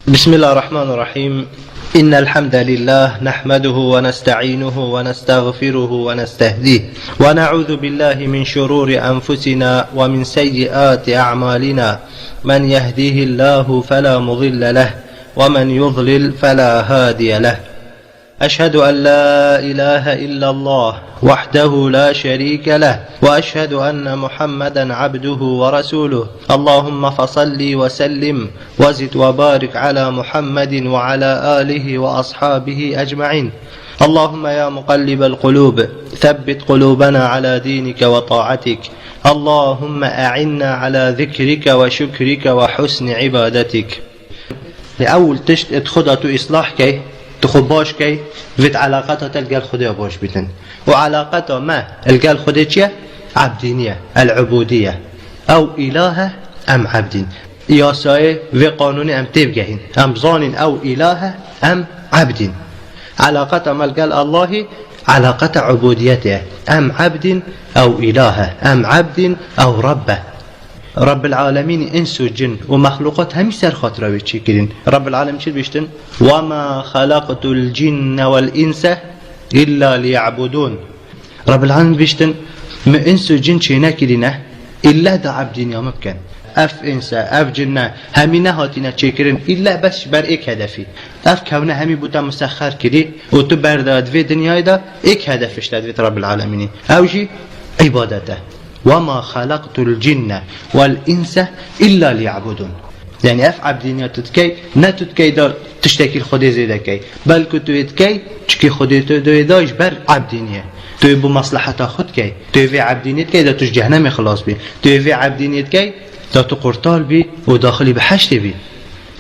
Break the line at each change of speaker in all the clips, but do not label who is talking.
بسم الله الرحمن الرحيم. إن الحمد لله نحمده ونستعينه ونستغفره ونستهديه ونعوذ بالله من شرور أنفسنا ومن سيئات أعمالنا. من يهديه الله فلا مضل له ومن يضلل فلا هادي له. أشهد أن لا إله إلا الله وحده لا شريك له وأشهد أن محمدا عبده ورسوله. اللهم فصل وسلم وزد وبارك على محمد وعلى آله وأصحابه أجمعين. اللهم يا مقلب القلوب ثبت قلوبنا على دينك وطاعتك. اللهم أعنا على ذكرك وشكرك وحسن عبادتك. لأول تشت ادخدت إصلاح كي تخباش كي فيت علاقتها تلقى الخدية باش بيتن وعلاقتها ما القى الخدية عبدينية العبودية أو إله أم عبدين ياساي في قانون أم تبقين أم ظان أو إله أم عبدين. علاقتها ما القى الله علاقة عبوديته أم عبد أو إله أم عبد أو ربه. رب العالمين إنس وجن ومخلوقات هم سر خاطره بيشكلين. رب العالمين شو بيشتن؟ وما خلقت الجن والإنس إلا ليعبدون. رب العالمين بيشتن ما إنس وجن شينا كلينا إلا دا عبدين يا مبكن. أف إنس أف جنة همينا هاتينا شكرين إلا بس بر إيك هدفي. أف كونه همي بوتا مسخر كلي وتبرداد في دنيا دا إيك هدفش تدفيت رب العالمين أوجي عبادته. وما خلقت الجن والإنس إلا ليعبدون. يعني أف عبدين تتكي نتتكي دار تشتكي الخدي زيدا كي بل كنتو يتكي تشكي خدي تدويداش بر عبدينية تو يبو مصلحة خد كي تو يفي عبدينيت كي دا توش جهنم خلاص بي تو يفي عبدينيت كي دا تقرطال بي وداخلي بحشت بي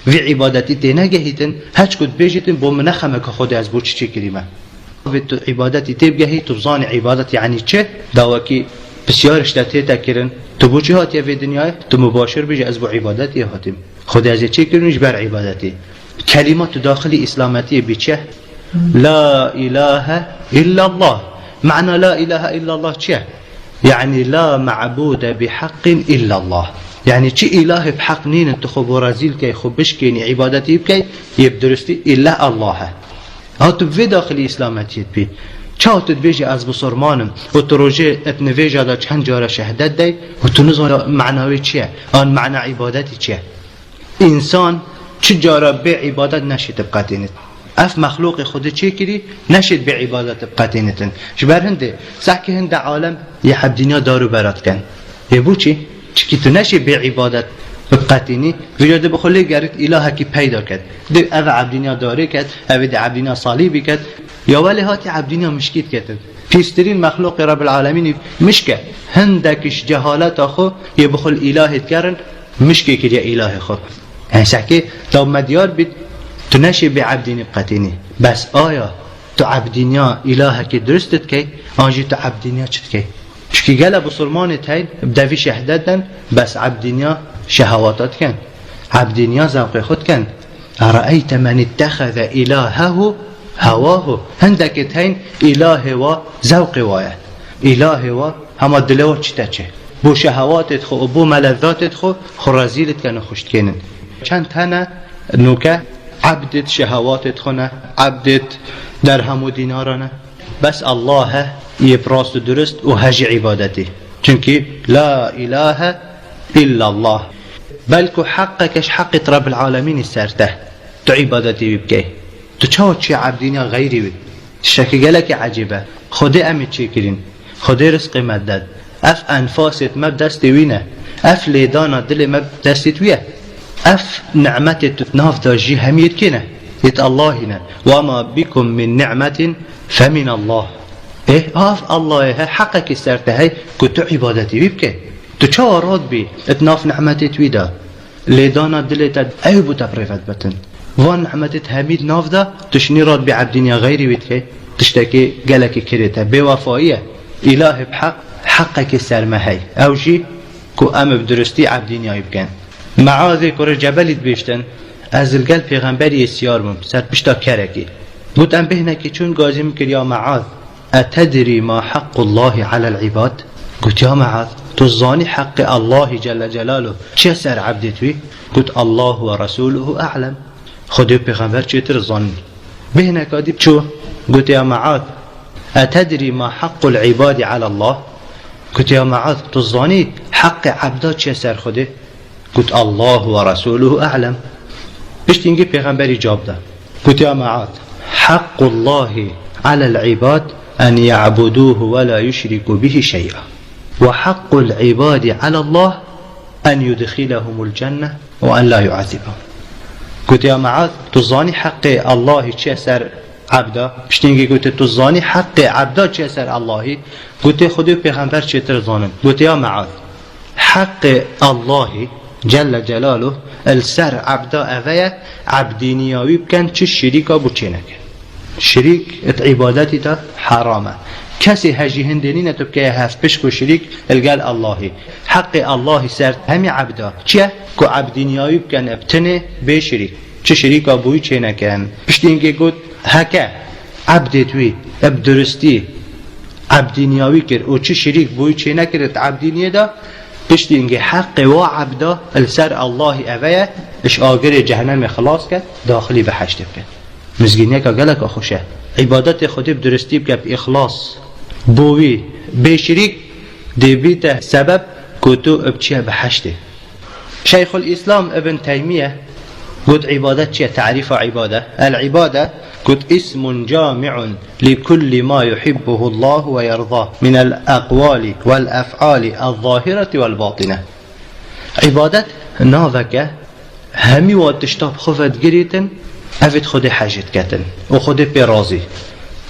في عبادتي تينا جهيتن هاش كنت بيجيتن بو منخمك خدي از بوچ چي كريمة في عبادتي تبجهي تبزاني عبادتي يعني چه داوكي بسیار اشتاتی تکرن تو بوچه هاتی في دنیای تو مباشر بیجی از بو عبادتی هاتیم خود از چه کرنیش بر عبادتی. کلمات داخلی اسلامتی بیچه لا اله الا الله. معنى لا اله الا الله چه؟ يعني لا معبود بحق الا الله. يعني چه اله بحق نين انت خب ورازيل كي خب بشكيني عبادتي بكي يبدرستي الا الله. هاتو في داخل اسلامتی بی چاوت بیجی از بسرمانم و تو روزه اتنویجا دا چند جاره شهادت دی و تو نظر معنوی چیه؟ آن معنی عبادتی چیه؟ انسان چه جاره به عبادت نشید بقاتینت اف مخلوق خود چی کری نشید به عبادت بقاتینتن جبر هنده سحکه هنده عالم یه حب دنیا دارو برات کن یه بو چی؟ چی تو نشید به عبادت بقاتینی وجاده بخوله گرد اله کی پیدا کرد دو او عبدینیا داره کرد او ده عبدینیا صلیبی کرد یا ولی هاتی عبدینیا مشکید کرد. پیسترین مخلوق رب العالمین مشکه هندکش جهالت آخو یه بخل الهت کرن مشکه که یه اله خو این سحکه تو مدیار بید تو نشی به عبدینی بقاتینی بس آیا تو عبدینیا اله که درستت که آنجی تو عبدینیا چت که چکی گله بسرمانت هین بدوی شهدت دن بس عبدینیا شهواتات کن عبدینیا ذوق خود کن. ارأیت من اتخذ الهه هواه هندك تين اله و ذوق وايه اله و هم دلوا چتا چه بو شهواتت خو بو ملذاتت خو خرازيلت كانوا خوشت كينن چند تنه نوكه عبدت شهواتت خونه عبدت درهم و دینارانه بس الله يبراس درست و هج عبادته چونكي لا اله الا الله بلكو حقكش حق رب العالمين السرته تو عبادتي بكي تو چاو چی عبدینیا غیری بید شکی گلک عجیبه خوده امید چی کرین خوده رزق مدد اف انفاست مب دستی وینه اف لیدانا دل مب دستیت ویه اف نعمتت ناف داجی همید کنه یت اللهینا وما بكم من نعمت فمن الله. ايه اف الله حقك استرته كنت عبادتي بيبكي تو چاو راد بی اتناف نعمتت ویده لیدانا دلت ایبو تبریفت بتن وان نعمتت همید ناف دا تشنی راد بعبدینیا غیری بید که تشتکی گلکی کرده بوفاییه اله بحق حقك سرمهی اوجی کو ام بدرستی عبدینیایی بکن. معاذ کور جبلت بیشتن از الگل پیغمبری سیار بم سر پشتا کرکی بود ام بهنکی چون گازی مکر یا معاذ اتدری ما حق الله على العباد قلت يا معاذ تظاني حق الله جل جلاله چه سر عبدتوی قلت الله ورسوله اعلم خودی پیغمبر چیتر زانی به نکادی چو گوت یا معاذ اتدری ما حق العباد على الله گوت یا معاذ تو زانی حق عبدا چه سر خوده گوت الله و رسوله اعلم بشت اینگه پیغمبری جواب ده گوت یا معاذ حق الله على العباد أن يعبدوه ولا يشركوا به شيئا وحق العباد على الله أن يدخلهم الجنة وأن لا يعذبهم قلت يا معاذ تظاني حق الله چه سر عبدا بشتينجي قلت تظاني حق عبدا چه سر الله قلت خدي پیغمبر چه تر ظانن قلت يا معاذ حق الله جل جلاله السر عبدا أفيا عبدينياوي بكن چه شريكا بو چه نكن شریک ات عبادتی تا حرامه کسی هجی هندینی نتو که هفت بشکو شریک الگل اللهی حق اللهی سر همی عبدا چیه؟ که عبدینیایی بکن ابتنه به شریک چه شریک آبوی چه نکن پشت اینگه گود هکه عبدتوی اب درستی عبدینیایی کر او چه شریک بوی چه نکرد عبدینیه دا پشت اینگه حق و عبدا السر اللهی اوه اش آگر جهنم خلاص کرد داخلی به حشت بکن مزگینه که گلک خوشه عبادت خودی بدرستی بکن اخلاص بوی به شریک دی بیت سبب کتو ابچیه به حشته شیخ الاسلام ابن تیمیه قد عبادت چیه تعریف عباده العباده قد اسم جامع لكل ما يحبه الله ويرضاه من الأقوال والأفعال الظاهرة والباطنة عبادت ناوكه همي واتشتاب خفت گریتن افت خود حاجت کتن و خود پی راضی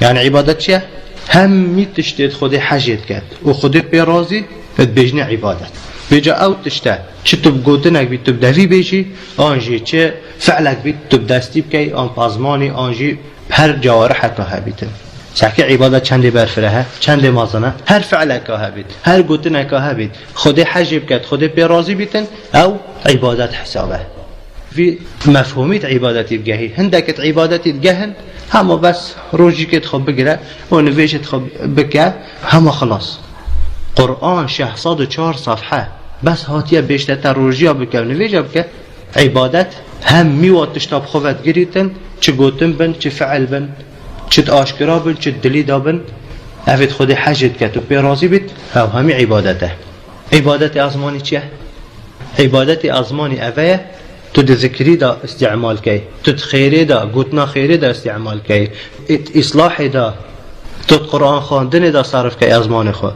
یعنی عبادت چیه؟ همی تشتید خود حاجت کت و خود پی راضی ات بجنه عبادت بجا او تشته چه تب گوتنک بید تب دوی بیجی آنجی چه فعلک بید تب دستی بکی آن پازمانی آنجی هر جوارح که بیتن سحکی عبادت چند برفره چند مازنه هر فعلک که بید هر گوتنک که بید خود حاجت کت خود پی راضی بیتن او عبادت حسابه في مفهومية عبادتي الجاهي هندك عبادتي الجهن هما بس روجي كت خب بقرأ ونفيش تخب بكا هما خلاص قرآن 604 صفحة بس هاتيا بيشتتا روجيا بكا ونفيش بكا عبادت هم ميوات تشتاب خفت قريتن چه قوتن بن چه فعل بن چه آشكرا بن چه دليدا بن افت خودي حاجت كتو بيرازي بيت او همي عبادته عبادتي ازماني چه عبادتي ازماني اوه تو ذکری دا استعمال کی تو خیری دا گوتنا خیری دا استعمال کی اصلاح دا تو قرآن خواندن دا صرف کی ازمان خو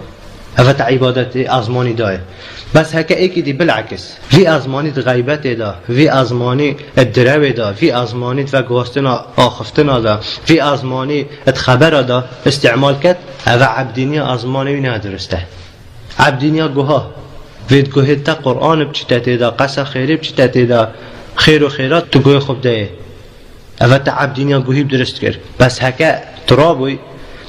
افت عبادت ازمانی دای بس هکا ایکی دی بالعکس وی ازمانی غیبت دا وی ازمانی الدرو دا وی ازمانی و گوستنا آخفتنا دا وی ازمانی خبر دا استعمال کد او عبدینی ازمانی وی ندرسته عبدینی گوها وید گوهید تا قرآن بچیتتی دا قصه خیری بچیتتی دا خیر و خیرات تو گوه خوب دایه اوه تا عبدینیا گوهی بدرست کرد بس هکا ترابوی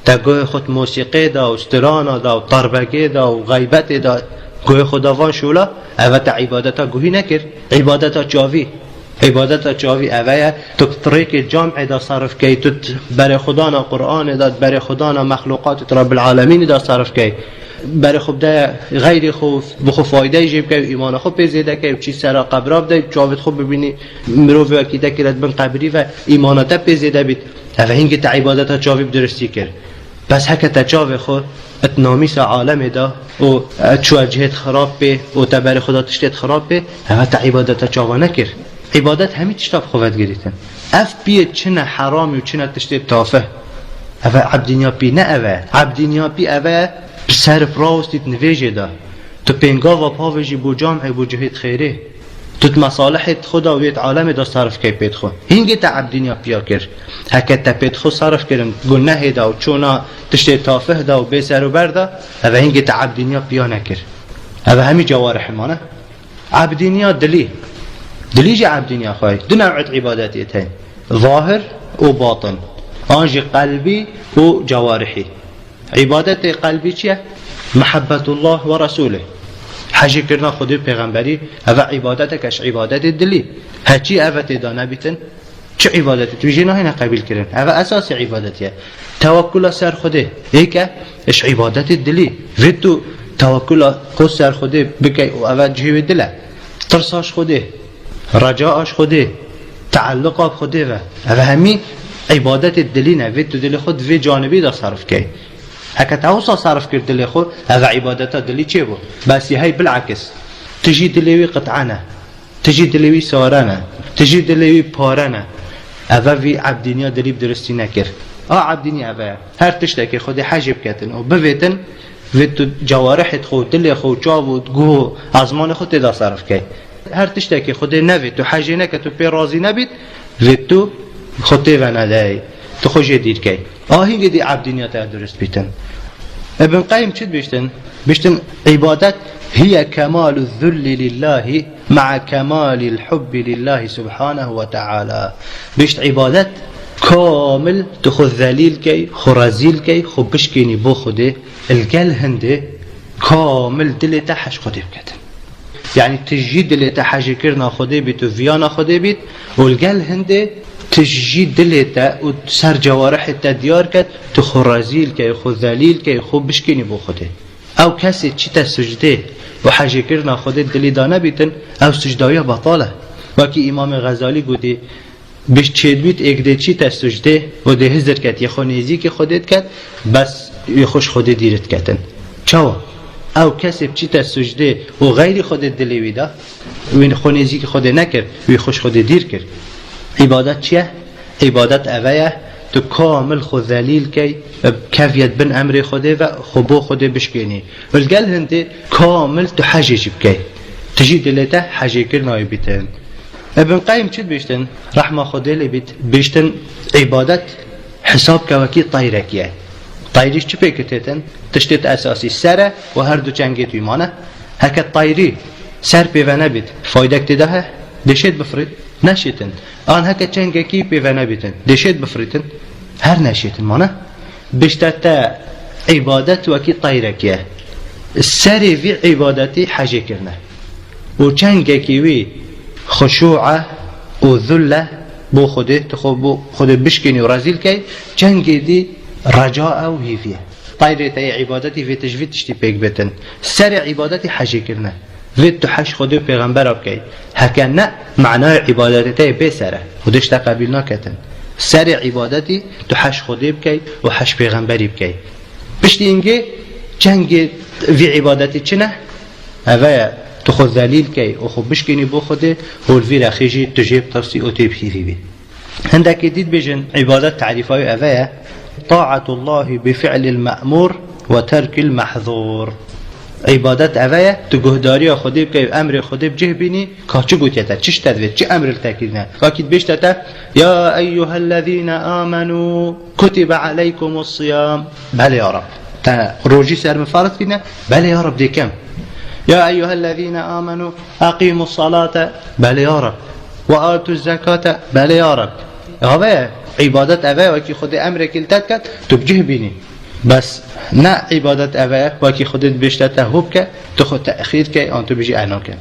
تا گوه خود موسیقی دا و استران دا و طربگی دا و غیبت دا گوه خداوان شولا اوه تا عبادتا گوهی نکرد عبادتا چاوی عبادتا چاوی اوه تو طریق جامع دا صرف کی تو بر خدانا قرآن دا بر خدانا مخلوقات رب العالمین دا صرف کی برای خوب ده غیر خوب بخو فایده جیب که ایمان خوب پیزیده که چی سر قبراب ده چاوت خوب ببینی مروفی وکیده کرد بن قبری و ایمانتا پیزیده بید اوه هنگی تا عبادتا چاوی بدرستی کرد بس هکه تا چاوی خود اتنامیس عالم ده و چو جهت خراب بی و تا برای خدا تشتید خراب بی اوه تا عبادتا چاوا نکرد عبادت همی تشتاب خوبت گریتن اف بیه چنه حرامی و چنه تشتید تافه اوه عبدینیا بی نه اوه عبدینیا بی اوه سر پراوستید نویجه دا تو پینگا و پاویجی بو جامعه بو جهت خیره تو مصالحت خدا ویت عالم دا صرف که پید خود هنگی تا عبدینیا پیا کر هکه تا پید خود صرف کرن گناه دا و چونا تشتی تافه دا و بی سر و بردا اوه هنگی تا عبدینیا پیا نکر اوه همی جوارح مانه عبدینیا دلی جا عبدینیا خواهی دو نوعت عبادتی تین ظاهر و باطن آنجی قلبی و جوارحی عبادت قلبی چیه؟ محبت الله و رسوله حجی کرنا خودی پیغمبری اوه عبادت کش عبادت دلی هچی اوه تیدا نبیتن چه عبادتی توی جناهی نقبیل کرن اوه اساس عبادتیه توکل سر خوده ایکه اش عبادت دلی وید تو توکل خود سر خوده بکی اوه جیب دله ترساش خوده رجاعش خوده تعلق بخده و همي عبادت دلينا في تو دل خود في جانبي دا صرف كي هكا توصى صرف كر دل خود هذا عبادت دلي چه بو بس هاي بالعكس تجي دلوي قطعنا تجي دلوي سارنا تجي دلوي پارنا هذا في عبدينيا دلي بدرستي نكر عبدينيا هذا هر تشتكي خود حجب كتن و بفتن في تو جوارح خود دل خود جاب تقو ازمان خود دا صرف كي هر تشتكي خود نوي تو حاجه نك تو بي راضي نبيت في تو خود و ندای تو خوش دیر کی هینگ دی عبدینیت درست بیتن ابن قیم چید بیشتن عبادت هي كمال الذل لله مع كمال الحب لله سبحانه وتعالى بیشت عبادت كامل تخذ ذليل كي خرازيل كي خبشكيني بو خده القل هنده كامل دلتا حش خده بكتن يعني تجيد دلتا حاجة كرنا خده بيت وفيانا خده بيت والقل هنده تجيد دلتا وسر جوارح التديار كت تخرازيل كي خذ ذليل كي خبشكيني بو خده او كسي تشتا سجده وحاجة كرنا خده دلي دانا بيتن او سجداوية بطالة وكي امام غزالي قده بیش چید بیت اگده چی تسجده و ده هزر کت یه خونیزی که خودت کت بس یه خوش خودت دیرت کتن چاو او کسی چی تسجده و غیر خودت دلیوی دا و خونیزی که خودت نکر و خوش خودت دیر کرد عبادت چیه؟ عبادت اوه تو کامل خود ذلیل کی کفیت بن امر خوده و خبو خوده بشکنی ولگل هنده کامل تو حجی جب کی تجی دلیتا حجی کرنای بیتن ابن قیم چید بیشتن رحمه خوده لی بیشتن عبادت حساب که طایرکیه طایریش چی پیکتیتن؟ تشتیت اساسی سره و هر دو چنگی توی مانه هکت طایری سر پیوانه بید فایده کتیده دشید بفرید نشیتن آن هکت چنگی کی پیوانه بیتن دشید بفریدن هر نشیتن مانه بیشتر تا عبادت وکی طایرکیه سری وی عبادتی حجی کرنه و چنگی کیوی خشوعه و ذله بو خوده تخو بو خوده بشکنی و رزیل کی چنگی دی رجاء و هیفیه طایره تای عبادتی في تجوید تشتی پیک بتن سر عبادتی حجی کرنه وید تو حش خوده پیغمبر اب کی هکن نه معنای عبادتی تای بسره خودش تا قبیل نکتن سر عبادتی تو حش خوده بکی و حش پیغمبری بکی پشتی اینگه چنگی وی عبادتی چنه اوه تخذ ذليل كي وخب بشكني بو خده والفير أخيجي تجيب تفسي أتيب خيفي بي عندك جديد بجن عبادة تعريفة أفايا طاعة الله بفعل المأمور وترك المحظور عبادة أفايا تجهداري خده بكي أمر خده بجه بيني كاتشو قوتيتا تشش تدفت چه أمر التاكيدنا وأكيد بيشتتا يا أيها الذين آمنوا كتب عليكم الصيام بل يا رب روجي سير مفارض فينا بل يا رب دي كم يا أيها الذين آمنوا أقيموا الصلاة بل يا رب وآتوا الزكاة بل يا رب هذا عبادة أبا وكي خد أمرك التاتك تبجه بيني بس نا عبادة أبا وكي خد بيشتته هبك تخد تأخيرك أنت بيجي أعناك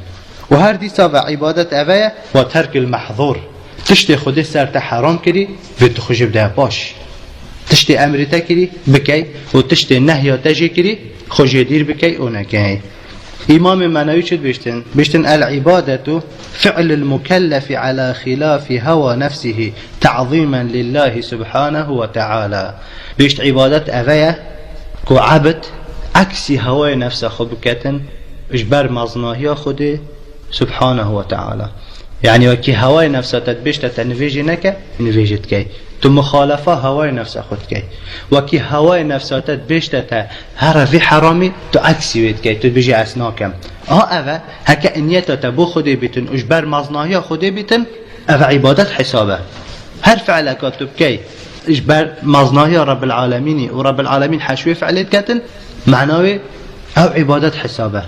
وهر دي صافة عبادة أبا وترك المحظور تشتي خد سرت حرام كري وتخرج بده باش تشتي أمر تكري بكي وتشتي نهي تجي كري خرج دير بكي ونكي إمام منوي شد بيشتن العبادة فعل المكلف على خلاف هوى نفسه تعظيما لله سبحانه وتعالى بيشت عبادة أفايا كو عبد عكسي هوى نفسه خبكة إجبار مظناهي خده سبحانه وتعالى يعني وكي هوى نفسه تدبشت تنفيجي نكا نفيجت كي تو مخالفه هوای نفس خود کی وکی هوای نفس ات بیشتر هر في حرامی تو عکسی وید کی تو بیجی اسناکم اوه هک انیت تا بو خودی بیتن اجبر مزناهی خودی بیتن اوه عبادت حسابه هر فعل کاتب کی اجبر مزناهی رب العالمین و رب العالمین حشوی فعلیت کتن معناوی او عبادت حسابه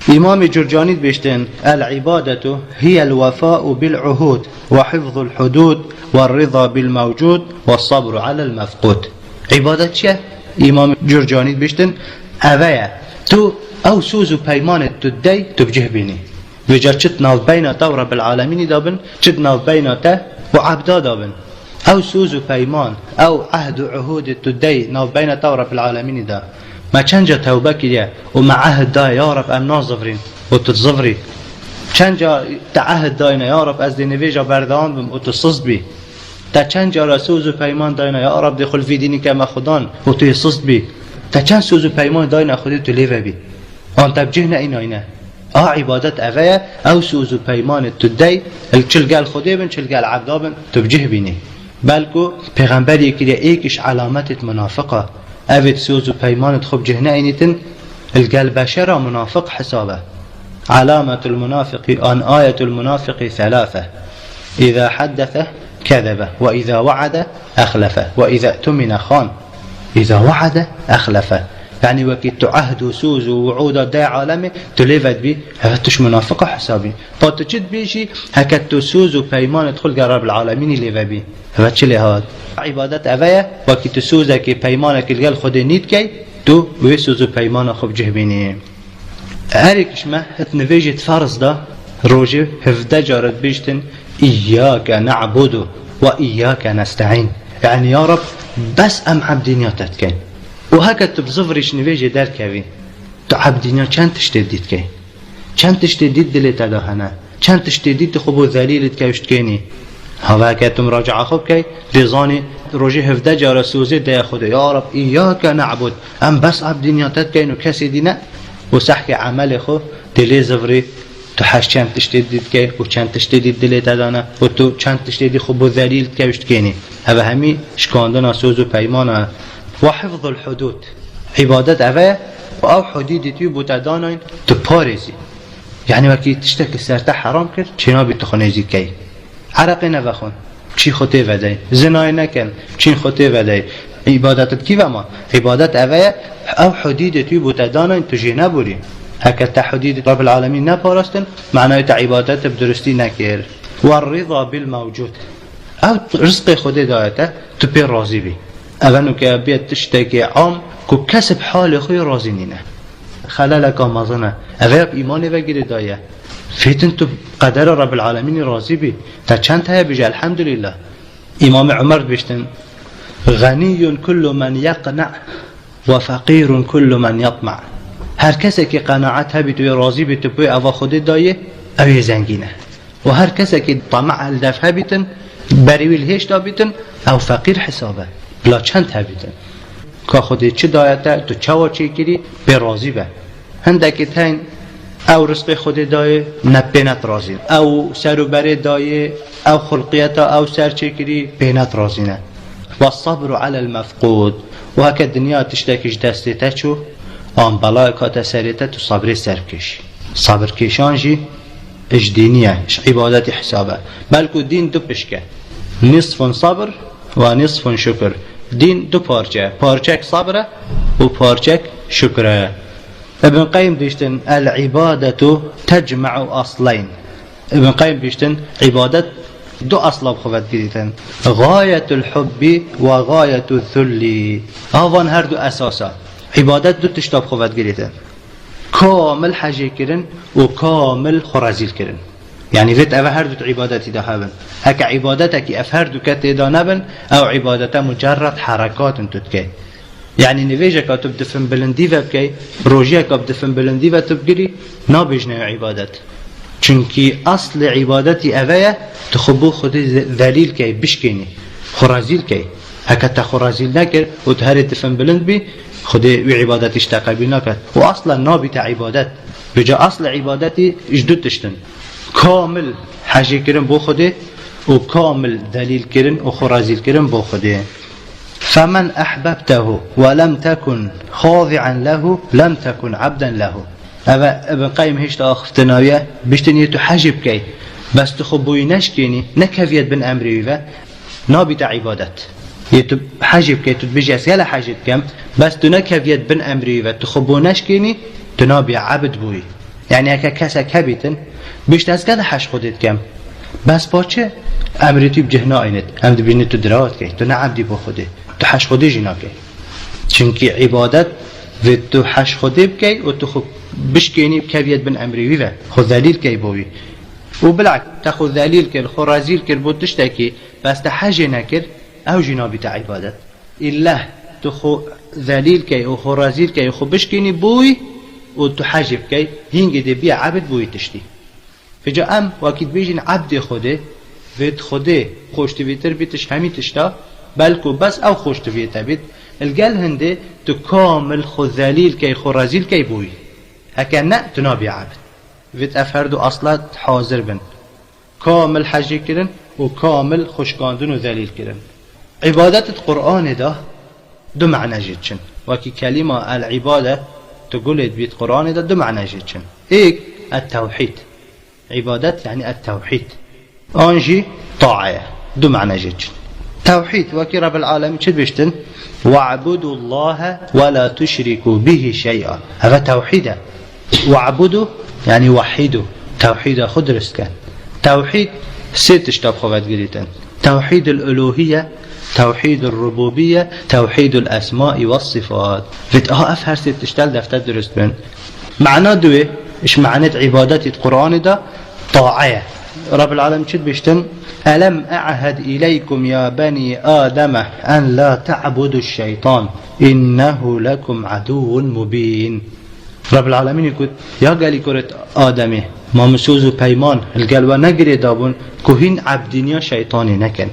إمام جرجاني بيشتن العبادة هي الوفاء بالعهود وحفظ الحدود والرضا بالموجود والصبر على المفقود عبادة شيء إمام جرجاني بيشتن أويا تو أو سوزو بيمان تدي تبجه بيني وجا چت ناو بيناتا ورب العالمين دابن چت ناو بيناتا وعبدا دابن أو سوزو بيمان أو عهد عهود تدي ناو بيناتا ورب العالمين دا ما چنجا توبه كده ومع عهد دا يا رب ام نازفرين وتتظفري چند جا تعهد داینه یا رب از دینویجا بردان بم و تو سست بی. تا چند جا را سوز و پیمان داینه یا رب دخل فی دینی که مخدان و توی سست بی. تا چند سوز و پیمان داینه خودی تو لیوه بی. آن تبجه نه ایناینه. عبادت اوه او سوز و پیمان تو دی چلگل خودی بن چلگل عبدا بن تبجه بینی. بلکو پیغمبر یکی ایکش علامت منافقه اوید سوز و پیمانت خوب جهنه اینیتن القلب بشر منافق حسابه. علامة المنافق أن آية المنافق ثلاثة: إذا حدث كذب، وإذا وعد أخلف، وإذا اؤتمن خان. إذا وعد أخلف يعني وكي تعهد وسوز ووعود داي عالمي تليفت بي هفتش منافقة حسابي طاط تجد بيشي هكت تسوز وبيمان تدخل رب العالمين اللي بي هفتش لي هاد عبادت أفايا وكي تسوزك بيمانك الجل خد نيت كي تو ويسوز وبيمان خب جهبيني هاريكش ما هتنفيجت فرض ده روجي هفدا جارت بيشتن إياك نعبد وإياك نستعين يعني يا رب بس أم عبدينياتك كين وهكذا تبصفرش نفيجي دار كوي تو عبدينيا چند تشتديد كي چند تشتديد دلت دهنا چند تشتديد خبو ذليل تكوشت كيني هذا هكذا مراجعة خب كي رضاني روجي هفدا جارة سوزي دا خود يا رب إياك نعبد أم بس عبدينياتك كين وكسي دينا وسحكي عمل خو دلي زفري تو حش چند تشتديد كي و چند تشتديد دلت دهنا و تو چند تشتديد خبو ذليل تكوشت كيني هذا همي شكاندنا سوز و پیمانا وحفظ الحدود عبادت اوه و او حدودی توی بوتداناین تو پارزی یعنی وکی تشتک سرته حرام کرد چینا بی تخونیزی کی عرقی نوخون چی خطه ودهی زنای نکن چین خطه ودهی عبادتت کی و ما عبادت اوه او حدودی توی بوتداناین تو جی نبوری هکر تا حدود رب العالمین نپارستن معنای تا عبادت بدرستی نکر والرضا بالموجود او رزق خود دایته تو پی راضی بی اولو که بیاد تشتکی عام که کسب حال خوی راضی نینه خلالک آمازنه اول ایمانی وگیری دایه فیتن تو قدر رب العالمین راضی بی تا چند تایه بیجه الحمدلله امام عمر بشتن غنی کل من یقنع و فقیر کل من یطمع هر کسی که قناعت هبی توی راضی بی تو بی اوا خودی دایه اوی زنگینه و هر کسی که طمع الدف هبیتن بریویل هشتا بیتن او فقیر حسابه بلا چند هبیتن که خودی چه دایته تو چوا چه کری به راضی به هندکی تین او رزق خودی دایه نپینت راضی او سر و بره دایه او خلقیتا او سر چه کری پینت راضی نه و الصبر على المفقود و هکا دنیا تشتکش دستیتا چو آن بلای کاتا سریتا تو صبری سر کش صبر کشان جی اش دینیه اش عبادت حسابه بلکو دین دو پشکه نصف صبر و نصف شکر دین دو پارچه پارچک صبره و پارچک شکره ابن قیم دیشتن العبادة تجمع اصلین ابن قیم دیشتن عبادت دو اصلا بخواد گیریتن غایت الحب و غایت الذل آوان هر دو اساسا عبادت دو تشتاب بخواد گیریتن کامل حجی کرن و کامل خرازیل کرن يعني فيت أفهردت عبادتي ده هبن هك عبادتك أفهردو كتي ده نبن أو عبادته مجرد حركات تتكي يعني نفيجة كتب دفن بلندي فبكي روجيا كتب دفن بلندي فتبقري نابجنا عبادت چونكي أصل عبادتي أفايا تخبو خدي ذليل كي بشكيني خرازيل كي هكا تخرازيل نكر وتهري دفن بلند بي خدي وعبادتي اشتاقبي نكر وأصلا نابت عبادت بجا أصل عبادتي اجدد تشتن كامل حاجة كرن بو خده وكامل دليل كرن وخرازيل كرن بو خده فمن أحببته ولم تكن خاضعا له لم تكن عبدا له ابن قيم هيش تاخفتناوية بيشتني تحجب كي بس تخبوي نشكيني نكفيت بن أمري نابت عبادت يتب حجب كي تتبجي أسيالة حاجت كم بس تنكفيت بن أمري تخبو نشكيني تنابي عبد بوي يعني هكا كاسا كبيتن بیشتر از کده حش خودت کم بس باچه امریتی بجهنا اینت هم دبینی تو درات که تو نه عبدی با خوده تو حش خوده جینا که چونکی عبادت و تو حش خوده بکی و تو خود بشکنی بکویت بن امریوی و خود ذلیل که بوی و بلعک تا خود ذلیل که خود رازیل که بودش تاکی بس تا حج نکر او جینا بیتا عبادت الله تو خود ذلیل که و خود رازیل که خود بشکنی بوی و تو حج بکی هنگی دی بیا عبد بوی تشتی فجا ام وكيد بيجين عبد خوده ويت خوده خوشت بيتر بيتش همي تشتا بلكو بس او خوشت بيتا بيت القال هنده تو كامل خو ذليل كي خو رزيل كي بوي هكا نا تنابي عبد ويت افهردو اصلا حاضر بن كامل حجي كرن وكامل خوشكاندن وذليل كرن عبادة القرآن ده دو معنى جيتشن وكي كلمة العبادة تقولت بيت قرآن ده دو معنى جيتشن ايك التوحيد عبادة يعني التوحيد انجي طاعة دو معنى جيتشن توحيد وكي رب العالمين شد بيشتن واعبدوا الله ولا تشركوا به شيئا هذا توحيد واعبدوا يعني وحيدوا توحيد خدرس كان توحيد ست اشتاب خوات قريتن توحيد الألوهية توحيد الربوبية توحيد الأسماء والصفات فتها أفهر ست اشتال دفتر درست بن معنى دوه ايش معنى عبادة القرآن ده طاعة رب العالمين شد بيشتن ألم أعهد إليكم يا بني آدم أن لا تعبدوا الشيطان إنه لكم عدو مبين رب العالمين يقول يا قالي كرة آدمي ما مسوز بيمان القلوة نقري دابون كهين عبدين شيطاني نكن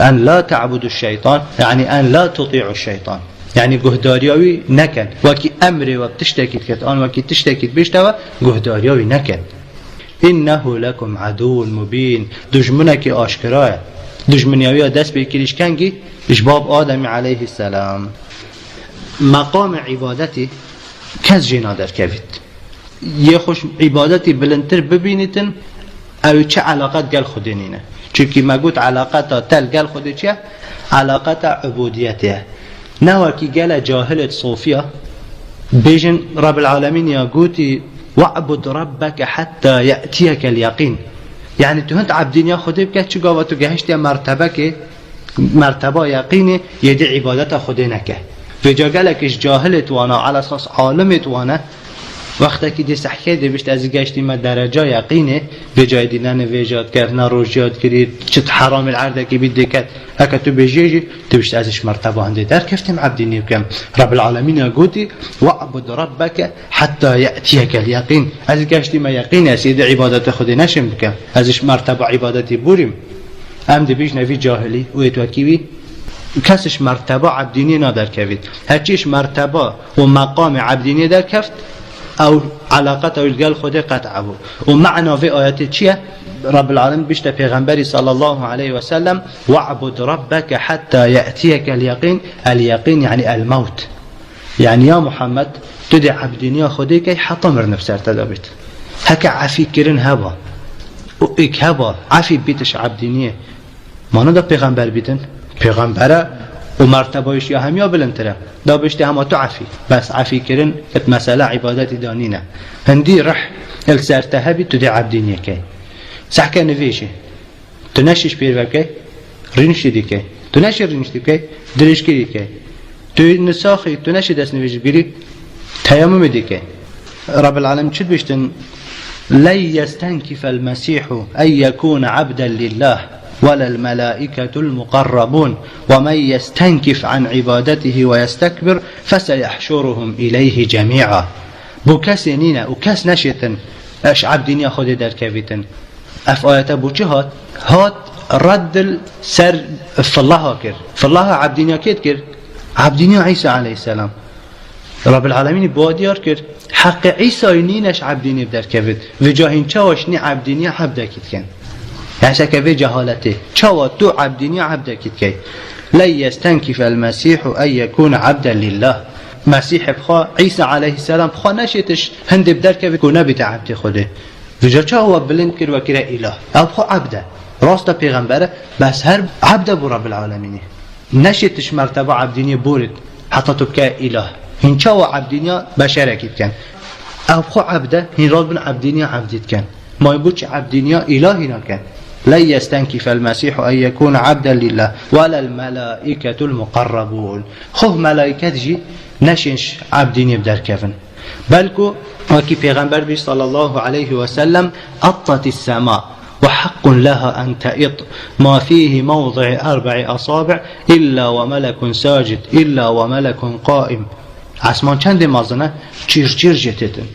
أن لا تعبدوا الشيطان يعني أن لا تطيعوا الشيطان يعني قهداريوي نكن وكي أمري وبتشتكي كتان وكي تشتكي بيشتوى قهداريوي نكن إنه لكم عدو مبين دجمنك آشكرايا دجمنيوية دست بيكيلش كنجي إجباب آدم عليه السلام مقام عبادتي كز جينا در كفت يخوش عبادتي بلنتر ببينتن او چه علاقات قل خودنينه چونكي ما قلت علاقات تل قل خودي چه علاقات عبوديته نوكي قل جاهلة صوفيا بيجن رب العالمين يا قوتي واعبد ربك حتى يأتيك اليقين يعني تهنت عبدين يا خودي بك چه قاوة تقهشت مرتبة يقيني يدي عبادت خودينك فجا قالك اش جاهلة وانا على اساس عالمت وانا وقتی که دست حکیده بیشتر از گشتی ما درجه یقینه به جای دیدن ویجاد کردن روجیات کرد چت حرام العرضه که بیده کد هکا تو بجیجی تو بیشتر ازش مرتبه هنده در کفتیم عبدینی بکم رب العالمین گوتی وعبد ربک حتی یأتیک الیقین از گشتی ما یقین اسید عبادت خود نشم بکم ازش مرتبه عبادتی بوریم ام دی بیش نوی جاهلی و اتوکیوی کسش مرتبه عبدینی ندار کوید هرچیش مرتبه و مقام عبدینی در کفت او علاقته القال خود قطعه ومعنى في آيات چيه رب العالمين بيشتا پیغمبري صلى الله عليه وسلم واعبد ربك حتى يأتيك اليقين اليقين يعني الموت يعني يا محمد تدي عبدنيا خودك حتى مر نفسه تدابت هكا عفي كرن هبا وإك هبا عفي بيتش عبدنيا ما ندا پیغمبر بيتن پیغمبره ومرتبهش يا هم يا بلندره دا بشتي هم تو عفي بس عفي كرن كت مسألة عبادات دانينا هندي رح السرتهبي تدي عبدين يكي سحكا نفيشي تنشش بيرفكي رينش ديكي تنشر رينش ديكي دريش كيكي تنساخي تنشي دس نفيش بيري تيمم ديكي رب العالمين شد بيشتن لن يستنكف المسيح أن يكون عبدا لله ولا الملائكة المقربون ومن يستنكف عن عبادته ويستكبر فسيحشرهم إليه جميعا بو كس نينا وكس نشيتن اش عبدين ياخد در كبيتن افآيات بو چه هات رد السر فالله كر فالله عبدين ياكيد كر عبدين عيسى عليه السلام رب العالمين بوديار كر حق عيسى نينش عبدين بدر كبيت وجاهين چاوش ني عبدين عبدكيد كن يعني شكا جهالته شو تو عبدني عبدك كي لن يستنكف المسيح أن يكون عبدا لله مسيح بخا عيسى عليه السلام بخا نشيتش هند بدرك بيكون بتاع عبد خده فجر هو بلند كر وكرا إله أو بخا عبده راسته پیغمبره بس هر عبده بو رب العالمين نشيتش مرتبه عبدني بورد حتى تبقى إله هن شو عبدني بشرك كان أو بخا عبده هن راد بن عبدني عبدت كان ما يقولش عبدني إلهنا كان لن يستنكف المسيح أن يكون عبدا لله ولا الملائكة المقربون خو ملائكة جي نشنش عبدين يبدر كفن بلكو وكي پیغمبر بي صلى الله عليه وسلم أطت السماء وحق لها أن تئط ما فيه موضع 4 أصابع إلا وملك ساجد إلا وملك قائم عسمان چند مازنه چير چير جتتن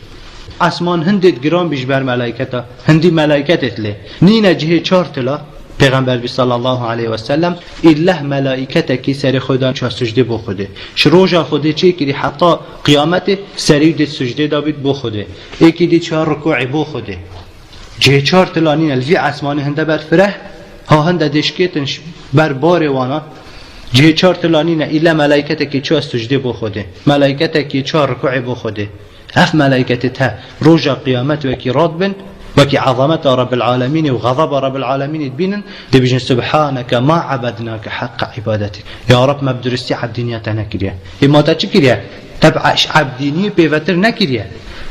اسمان هندت گرام بیش بر ملائکتا هندی ملائکت له نینه جهه 4 تلا پیغمبر صلی الله علیه و سلم الله ملائکت کی سر خدا چا سجده بو خوده شروجا خوده چی کی حتی قیامت سری د سجده دابید بو خوده یکی دی 4 رکوع بو خوده جه 4 تلا نینه الوی اسمان هنده بر فره ها هنده دشکتن بر بار وانا جه 4 تلا نینه الا ملائکت کی چا سجده بو خوده ملائکت کی 4 رکوع بو خوده اف ملائكة تا روجا قيامت وكي رادبن وكي عظمت رب العالمين وغضب رب العالمين تبين تبجن سبحانك ما عبدناك حق عبادتك يا رب ما بدرستي عبدينية نكريا إما تشكريا تبعش عبدينية بيفتر نكريا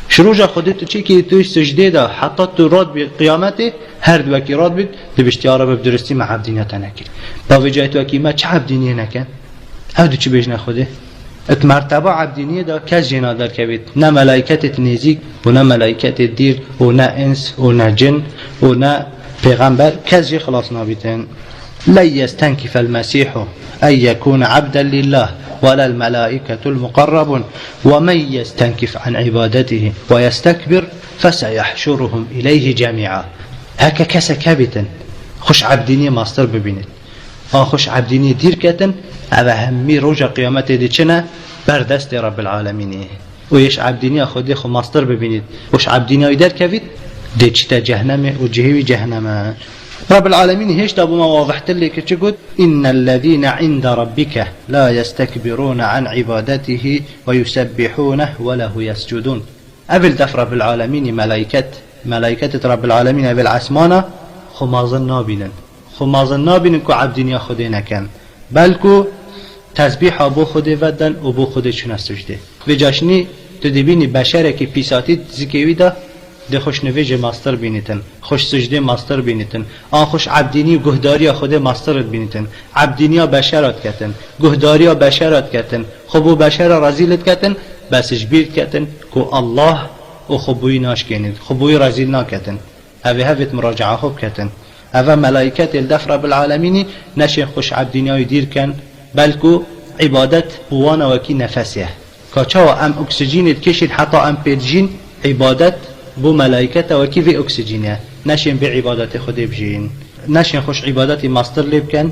شروجا خدت تشكي توي سجدة دا حتى تراد بقيامته هرد وكي رادبن تبجت يا رب بدرستي مع عبدينية نكريا باوجايت وكي ما چه عبدينية نكن هودو چه بيجنا خوده ات مرتبه عبدینیه دا کس جنا در کبید نه ملائکت نزیک و نه ملائکت دیر و نه انس و نه جن و نه پیغمبر کس جی خلاص نابیتن لا يستنكف المسيح أن يكون عبدا لله ولا الملائكة المقربون ومن يستنكف عن عبادته ويستكبر فسيحشرهم إليه جميعا هكا كسا كبتن خوش عبدینیه ماستر ببینید خوش عبدینیه دیر کتن هذا همي روجا قيامته دي چنه بردست رب العالمين ويش عبدينيا خودي خو ماستر ببينيد وش عبدينيا يدر كفيد دي چتا جهنم وجهوي جهنم رب العالمين هيش تابو ما واضحت لي كتشقود إن الذين عند ربك لا يستكبرون عن عبادته ويسبحونه وله يسجدون قبل دف رب العالمين ملائكة رب العالمين بالعسمانة خو ما ظننا كو عبدينيا خودينا كان بلکو تسبیح بو خوده ودن و بو خوده چون سجده و جاشنی تو دبینی بشره که پیساتی زکیوی دا ده خوش نویج ماستر بینیتن خوش سجده ماستر بینیتن آن خوش عبدینی و گهداری خوده ماسترت بینیتن عبدینی بشرات کتن گهداری بشرات کتن خبو بشر رزیلت کتن بسش بیر کتن که الله و خبوی ناش کنید خبوی رزیل ناکتن هفت مراجعه خوب کتن هذا ملائكة الدف رب العالمين نشين خوش عبدينيا يدير كان بلكو عبادت بوانا وكي نفسه كاچاوا ام اكسجين تكشين حتى ام بيرجين عبادت بو ملائكة وكي في اكسجينيا نشين بعبادت خده بجين نشين خوش عبادتي ماستر ليب كان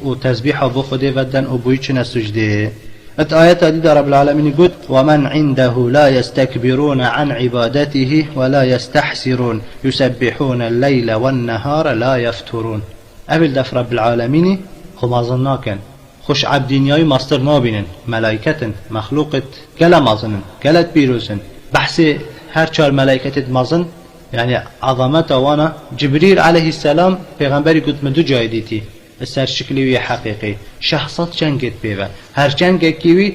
وتسبيح بو خده ودن وبويچنا سجده الآيات دي رب العالمين يقول ومن عنده لا يستكبرون عن عبادته ولا يستحسرون يسبحون الليل والنهار لا يفترون قبل دف رب العالمين خو ظناكن خوش عبدينياي ماستر نابينن ملائكة مخلوقة كلا مازنن كلا بيروسن بحث هر چار ملائكة مازن يعني عظمت وانا جبريل عليه السلام پیغمبری قد من دو جای دیتی سر شکلی حقیقی شخصات جنگت بیوه هر جنگ کیوی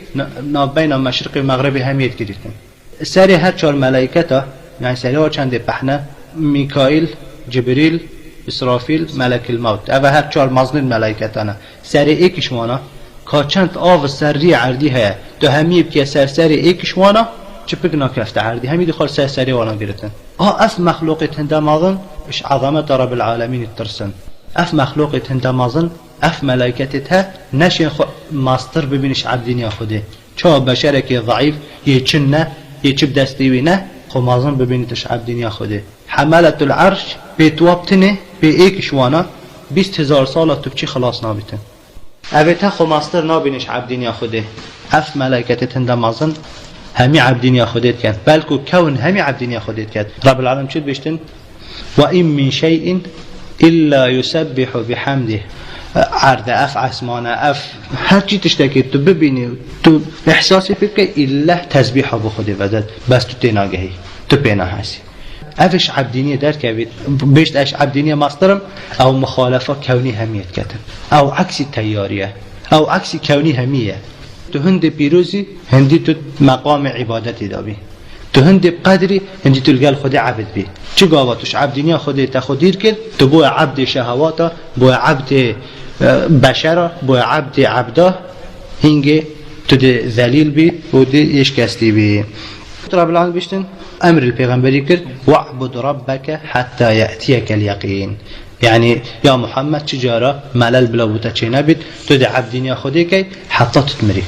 بین مشرق و مغرب همیت گرفتن سری هر چهار ملائکتا یعنی سری ها چند پهنه میکائیل جبریل اسرافیل ملک الموت او هر چهار مزنون ملائکتانه سری ایکش وانا که چند آو سری عردی هیا دو همی بکی سری ایکش وانا چپک ناکفته عردی همی دخال سری وانا گرفتن اف مخلوقت هنده مازن اش عظمت رب العالمین ترسن اف مخلوقت هنده مازن اف ملائکتها نشین ماستر ببینش عبدینیا خوده چه بشره که ضعیف یه چن نه یه چب دستیوی نه خو مازن ببینیتش عبدینیا خوده حملت العرش بیتوابتنه به ایک شوانا 20,000 ساله تو چی خلاص نابیتن اویتا خو ماستر نابینش عبدینیا خوده اف ملائکتت هنده مازن همی عبدینیا خودت کرد بلکو کون همی عبدینیا خودت کرد رب العالمین چید بشتن و این من شیء الا يسبح بحمده عرض اف عسمانه اف هر چی تشتکی تو ببینی تو احساسی فکر الا تسبیح بو خود ودد بس تو تناگهی تو پینا هستی افش عبدینیه در کبید بیشت اش عبدینیه مصدرم او مخالفه کونی همیت کتن او عکس تیاریه او عکس کونی همیه تو هند پیروزی هندی تو مقام عبادتی دابی تو هند قدری هندی تو الگل خود عبد بی چه گاواتوش عبدینیا خود تخدیر کرد تو بو عبد شهواتا بو عبد بشر بو عبد عبده هنگه تو ده ذلیل بی و ده یشکستی بی رب العالمین بشتن امر الپیغمبری کرد وعبد ربك حتى يأتيك اليقين يعني يا محمد چجارا ملل بلا بوتا چه نبید تو ده عبدینیا خودی که حتی تتمری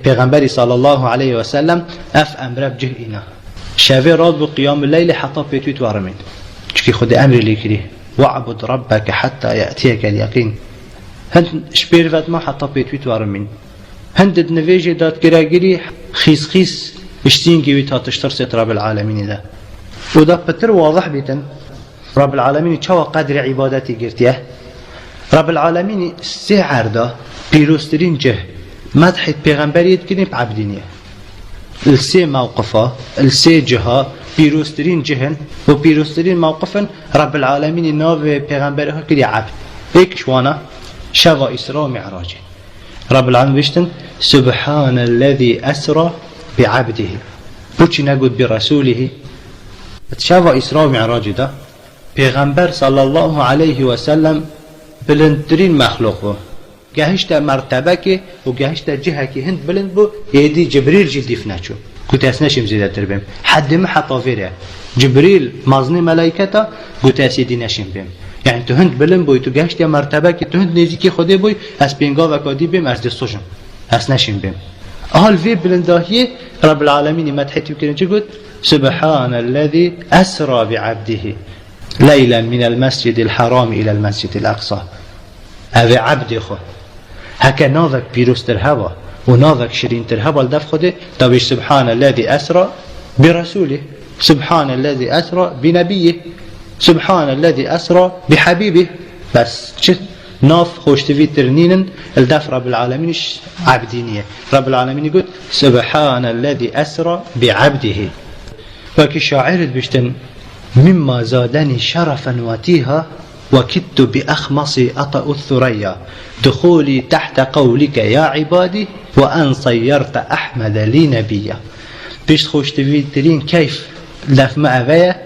پیغمبری صلی الله علیه و سلم اف امر بجه اینا شافي راد بقيام الليل حتى بيتوت وارمين شكي خد أمر اللي كريه واعبد ربك حتى يأتيك اليقين هند شبيرفت ما حتى بيتوت وارمين هند نفيجي دات كراجري خيس اشتين جيوتها تشترسط رب العالمين ده وده بتر واضح بيتن رب العالمين شو قدر عبادتي قرتيه رب العالمين سعر ده بيروسترين جه مدحت پیغمبریت کنی بعبدینیه السي موقفه السي جهه بيروسترين جهن و بيروسترين موقفن رب العالمين ناو پیغمبره كدي عبد هيك شوانا شوا اسراء معراج رب العالمين بيشتن سبحان الذي اسرى بعبده بوچي نقول برسوله شوا اسراء معراج ده پیغمبر صلى الله عليه وسلم بلندرين مخلوقه جهشت مرتبه که و جهشت جهه که هند بلند بو يدي جبريل جلدي فناچو كنت اسنشم زيادة تربيم حد ما حطا فيره جبريل مازني ملائكته قلت اسيدي نشم بهم يعني تو هند بلند بو تو جهشت مرتبه که تو هند نزيكي خودي بو اس بينغا و كادي بهم از دستوشم اس نشم بهم اهل في بلنداهي رب العالمين مدحت يمكن قلت سبحان الذي اسرى بعبده ليلا من المسجد الحرام الى المسجد الاقصى هذا عبد خو هكا ناظك بيروستر هوا وناظك شرين تر هوا لدف خوده طبيش سبحان الذي أسرى برسوله سبحان الذي أسرى بنبيه سبحان الذي أسرى بحبيبه بس شت ناف خوشتفي ترنين الدف رب العالمين عبدينية رب العالمين يقول سبحان الذي أسرى بعبده وكي شاعر بيشتن مما زادني شرفا وتيها وكدت بأخمصي أطأ الثريا دخولي تحت قولك يا عبادي وأن صيرت أحمد لي نبيا بيش خوش تفيدترين كيف لف معاوية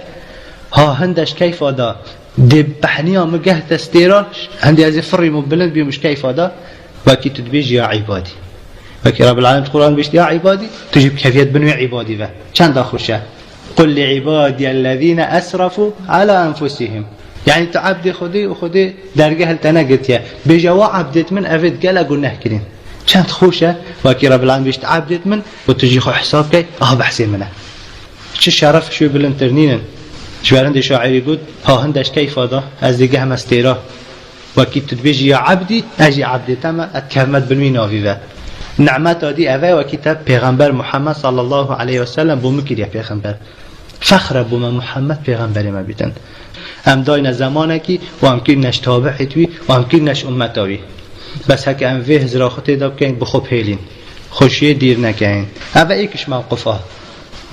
ها هندش كيف هذا دي بحنيا مجه تستيراش هندي هذي فري مبلند بي مش كيف هذا وكي تدبيج يا عبادي وكي رب العالمين القرآن بيش يا عبادي تجيب كيفية بنو عبادي ذا كان داخوشه قل لعبادي الذين أسرفوا على أنفسهم يعني تعبدي خدي وخدي درجة التناقت يا بجوا عبدت من أفيد قال أقول نحكين كانت خوشة وكي رب العالمين بيش تعبدت من وتجي خو حساب كي بحسين منه شو شرف شو بالانترنين شو عندي شاعر يقول هندش كيف هذا أزدقها مستيرا وكي تبيجي يا عبدي أجي عبدي تما أتكرمت بالمينا في ذا نعمات هذه أذا وكتاب پیغمبر محمد صلى الله عليه وسلم بومكير يا پیغمبر فخر بوم محمد پیغمبر ما بيتن ام داين زمانكي وامكن نش تابعتوي وامكن نش امتاوي بس هك ام فيه زراخته داب كاين بخوب هيلين خوشيه دير نكاين هذا ايكش موقفه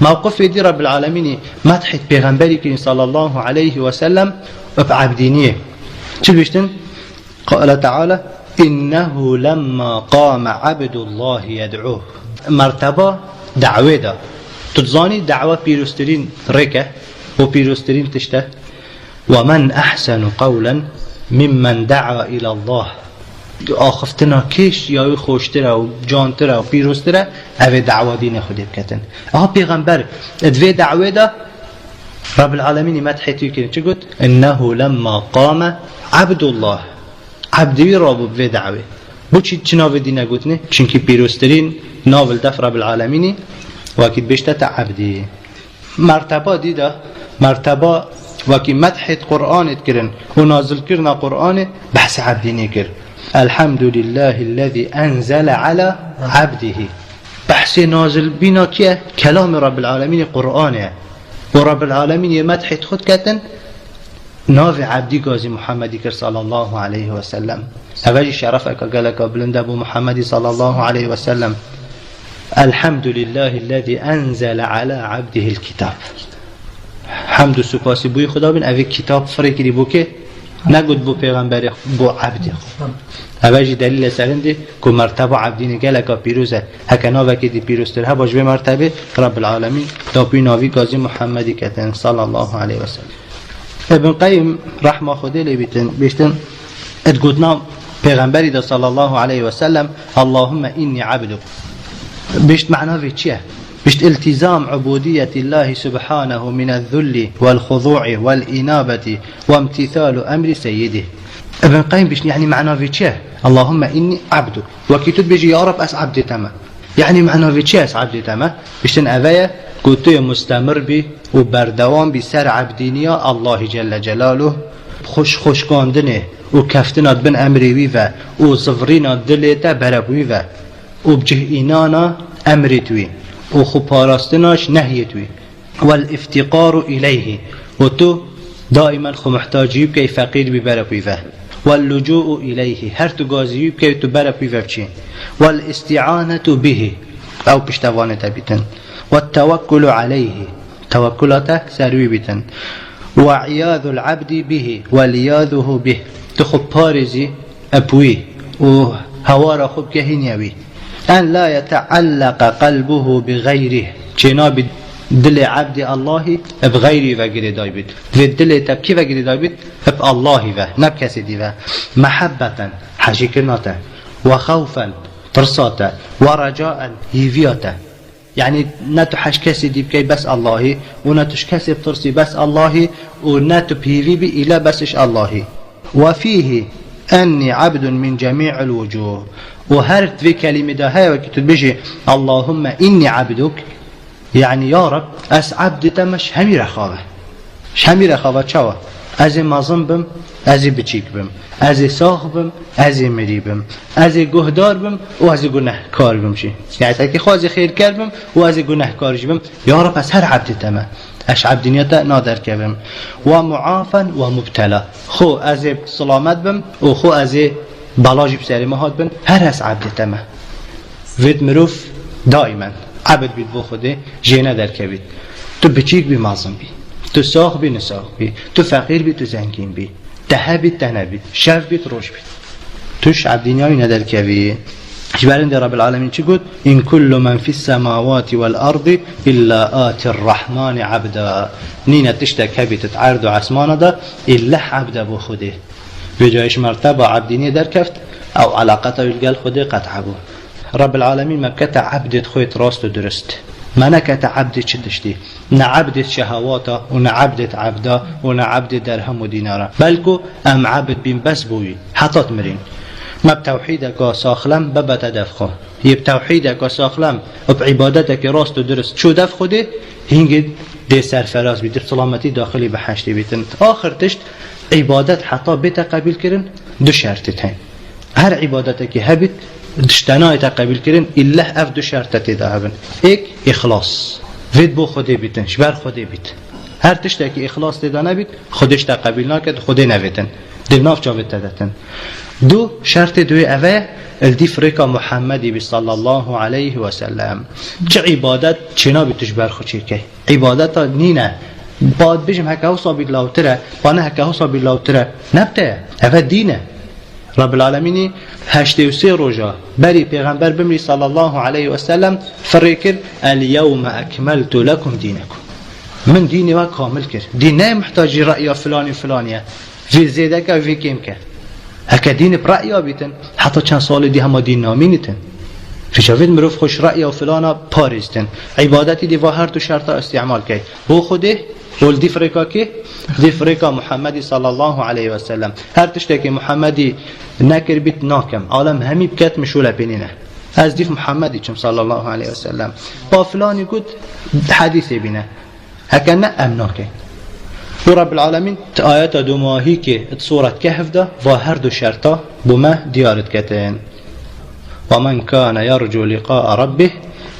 موقف دي رب العالمين مدحت پیغمبري صلى الله عليه وسلم بعبدينيه شو بيشتن قال تعالى إنه لما قام عبد الله يدعوه مرتبة دعوة دا تتظاني دعوة بيروسترين ركة وبيروسترين تشته ومن أحسن قولا ممن دعا إلى الله آخفتنا كيش يا خوشترا وجانترا وبيروسترا أفي دعوة دين خدي بكتن بيغمبر ادفي دعوة دا رب العالمين مدحتي كده تقول إنه لما قام عبد الله عبدوی رابو به دعوه بو چی ناو دینه گوتنه چونکی پیروسترین ناول دف رب العالمینی وکی بشته تا عبدی مرتبه دیده مرتبه وکی مدحت قرآنت کرن و نازل کرنا قرآن بحث عبدینی کر الحمد لله الذي انزل على عبده بحث نازل بینا که کلام رب العالمین قرآنه و رب العالمین مدحت خود کتن ناف عبدي قازي محمد صلى الله عليه وسلم هواجي شرفك قالك بلند أبو محمد صلى الله عليه وسلم الحمد لله الذي أنزل على عبده الكتاب حمد سپاسی بوی خدا بین اوی کتاب فرقی بو که نگود بو پیغمبر بو عبده هواجي دلیل سرنده که مرتبه عبدین قالك پیروزه هکنا وکی دی پیروزتر ها باش به مرتبه رب العالمین دابی ناوی قازی محمد کتن صلى الله عليه وسلم ابن قیم رحمه خدا لیبیتن بیشتن ادگودنا پیغمبری دا صلی الله علیه وسلم اللهم اینی عبدک بیشت معناه چیه؟ بیشت التزام عبودیت الله سبحانه من الذل والخضوع والإنابة وامتثال أمر سيده ابن قیم بیشت یعنی معناه چیه؟ اللهم اینی عبدک وکی تود بیجی یا رب اس عبد تمام يعني معنى في چه از عبد تمه بشتن اوه گوتوی مستمر بی و بردوام بی سر عبدینیا الله جل جلاله خوش کاندنه و کفتنات بن امریوی و زفرینات دلیتا بربوی و بجه اینانا امریتوی و خو پاراستناش نهیتوی والافتقار الیه و تو دائما خو محتاجی بکی فقیر بی بربوی واللجوء الیه هر تو گازی بکی تو بربوی بچین والاستعانة به او پشتوانه بیتن والتوكل عليه توكلته سروي بتن وعياذ العبد به ولياذه به تخب بارزي أبوي وهوار خب كهنيوي أن لا يتعلق قلبه بغيره جناب دل عبد الله بغيره وغير دايبت في دل تبكي وغير دايبت اب الله و نبكسي دي و محبة حشيكناته وخوفا ترساته ورجاء هيفياته يعني نتو حش كسي دي بكي بس الله ونتوش كسي بترسي بس الله ونتو بيفي بي إلا بسش الله وفيه أني عبد من جميع الوجوه وهرت في كلمة ده هاي وكتب بيجي اللهم إني عبدك يعني يا رب أس عبد تمش همي رخاوة همي رخاوة شوا أزي مظن بم أزي بچيك بم أزي ساخ بم أزي مري بم أزي گهدار بم و أزي گناهكار بم شي يعني تاكي خوازي خير كار بم و أزي گناهكار بم يا رب أس هر عبد تما أش عبد نيتا نادر كبم ومعافا ومبتلا خو أزي سلامت بم و خو أزي بلاجي بساري مهات بم هر أس عبد تما فيد مروف دائما عبد بيت بو خوده جينا در كبيت تو بچيك بي مازم بي تو ساخ بي نساخ بي تو فقير بي تو زنگين بي تهبي تنبي شاف بيت روش بيت توش عبدينيا ندر كبي جبرند رب العالمين چي قد إن كل من في السماوات والأرض إلا آتي الرحمن عبدا نينا تشتك هبي تتعرض عسمانا دا إلا عبدا بو خوده بجايش مرتبة عبدينيا در كفت أو علاقته يلقال خوده قطعبو رب العالمين ما كتا عبدت خويت راست درست ما نكتا عبدت چتشتي نا عبدت شهواتا ونا عبدت عبدا ونا عبدت درهم ودينارا بلكو ام عبد بين بس بوي حطت مرين ما بتوحيدك ساخلم ببت دفخه هي بتوحيدك ساخلم وبعبادتك راست درست شو دفخه دي هنجد دي سرفراز بيدر سلامتي داخلي بحشتي بيتن آخر تشت عبادت حتى بيتا قبيل كرن دو شرطتين هر عبادتك هبت دشتنای تقبیل کردن الا اف دو شرط تداهبن یک اخلاص وید بو خوده بیتن شبر خوده بیت هر تشت که اخلاص تدا نبید خودش تقبیل نکرد خوده نویتن دل ناف جاوید تدتن دو شرط دوی اوه الدی فرقه محمدی صلی الله علیه و سلم چه عبادت چنا بیتش بر خود چیرکی عبادت نینه باد بجم هکه حسا بیلاوتره بانه هکه حسا بیلاوتره نبته اوه دینه رب العالمين هشتي وسي رجا بري پیغمبر بمري صلى الله عليه وسلم فريكر اليوم أكملت لكم دينكم من ديني ما كامل كر دين محتاج رأي فلاني فلانية في زيدك وفي كيمك هكا دين برأي بيتن حتى كان صالي دي هما دين نامينتن في شافيد مروف خوش رأي وفلانا باريستن عبادتي دي وهر دو شرطة استعمال كي بو خوده قول دي فريقا كي دي فريقا محمدي صلى الله عليه وسلم هر تشتكي محمدي نكر بيت ناكم عالم همي بكت مشولة بيننا از ديف محمدي صلى الله عليه وسلم با فلاني قد حديثي بنا هكذا أمناكي ورب العالمين آيات دوماهي كي سورة كهف ده وهر دو شرطة بما ديارت كتين ومن كان يرجو لقاء ربه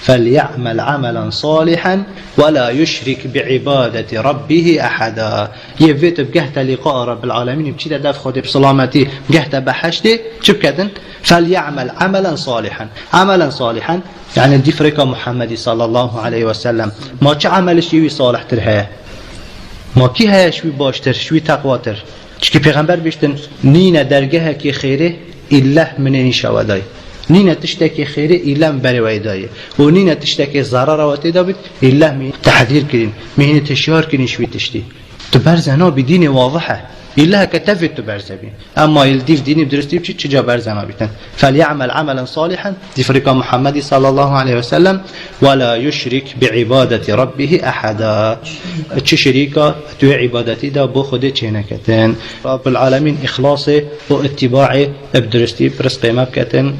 فليعمل عملا صالحا ولا يشرك بعبادة ربه أحدا يفيت بجهت لقاء رب العالمين بشيء داف خود بسلامتي بجهت بحشتي شو كذن فليعمل عملا صالحا يعني دي فريقة محمد صلى الله عليه وسلم ما چه عمل شوي صالح ترها ما كي هيا شوي باشتر شوي تقواتر چكي پیغمبر بيشتن نين درجه كي خيره إلا منين شواداي نينا تشتكي خيره إلا من بري ويدايه ونينا تشتكي ضرر وتدابت إلا من تحذير كرين مهنة تشيار كرين شوي تشتي تبرزنا بدين واضحة إلا كتفت تبرزبين أما يلديف ديني بدرستي بشي تشجع برزنا بيتن فليعمل عملا صالحا تفرق محمد صلى الله عليه وسلم ولا يشرك بعبادة ربه أحدا تشريكا تو عبادتي دا بو خده چينكتن رب العالمين إخلاصي واتباعي بدرستي برس قيمة بكتن